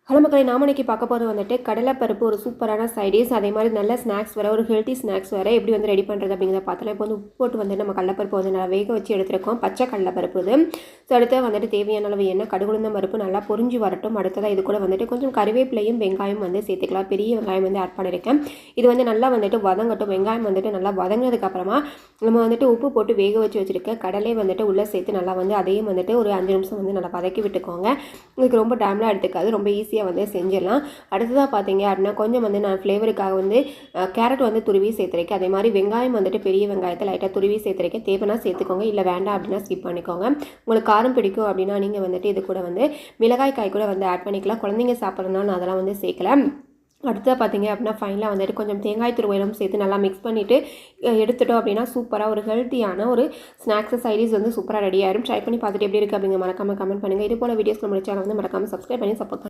Hello மக்களே, நாம இன்னைக்கு பார்க்க போகிறது வந்துட்டு கடலைப்பருப்பு ஒரு சூப்பரான சைடிஷ், அதே மாதிரி நல்ல ஸ்நாக்ஸ் வேறு, ஒரு ஹெல்த்தி ஸ்நாக்ஸ் வேறு எப்படி வந்து ரெடி பண்ணுறது அப்படிங்கிறத பார்த்தலாம். இப்போ வந்து உப்பு போட்டு வந்து நம்ம கடலைப்பருப்பு வந்து நல்லா வேக வச்சு எடுத்துருக்கோம். பச்சை கடலைப்பருப்பு இது. ஸோ அடுத்து வந்துட்டு தேவையான அளவு எண்ணெய், கடுகுளுந்தம் பருப்பு நல்லா பொரிஞ்சு வரட்டும். அடுத்ததாக இது கூட வந்துட்டு கொஞ்சம் கறிவேப்பிலையும் வெங்காயம் வந்து சேர்த்துக்கலாம். பெரிய வெங்காயம் வந்து ஆட் பண்ணியிருக்கேன். இது வந்து நல்லா வந்துட்டு வதங்கட்டும். வெங்காயம் வந்துட்டு நல்லா வதங்கினதுக்கப்புறமா நம்ம வந்துட்டு உப்பு போட்டு வேக வச்சு வச்சுருக்க கடலை வந்துட்டு உள்ளே சேர்த்து நல்லா வந்து அதையும் வந்துட்டு ஒரு 5 நிமிஷம் வந்து நல்லா வதக்கி விட்டுக்கோங்க. இதுக்கு ரொம்ப டைம்லாம் எடுத்துக்காது, ரொம்ப ஈஸியாக வந்து செஞ்சிடலாம். அடுத்ததாக பார்த்தீங்க அப்படின்னா கொஞ்சம் வந்து நான் ஃப்ளேவருக்காக வந்து கேரட் வந்து துருவி சேர்த்துருக்கேன். அதே மாதிரி வெங்காயம் வந்துட்டு பெரிய வெங்காயத்தை லைட்டாக துருவி சேர்த்துருக்கேன். தேவைன்னா சேர்த்துக்கோங்க, இல்லை வேண்டாம் அப்படின்னா ஸ்கிப் பண்ணிக்கோங்க. உங்களுக்கு காரம் பிடிக்கும் அப்படின்னா நீங்கள் வந்துட்டு இது கூட வந்து மிளகாய் காய் கூட வந்து ஆட் பண்ணிக்கலாம். குழந்தைங்க சாப்பிட்றதுனால நான் அதெல்லாம் வந்து சேர்க்கல. அடுத்ததாக பார்த்தீங்க அப்படின்னா ஃபைனலாக வந்துட்டு கொஞ்சம் தேங்காய் துருவலும் சேர்த்து நல்லா மிக்ஸ் பண்ணிவிட்டு எடுத்துட்டோம் அப்படின்னா சூப்பராக ஒரு ஹெல்த்தியான ஒரு ஸ்நாக்ஸ் சைடிஸ் வந்து சூப்பராக ரெடி ஆயிடும். ட்ரை பண்ணி பார்த்துட்டு எப்படி இருக்குது அப்படிங்கிற மறக்காமல் கமெண்ட் பண்ணுங்கள். இது போல் வீடியோஸ் நம்ம சேனல் வந்து மறக்காமல் சப்ஸ்கிரைப் பண்ணி சப்போர்ட்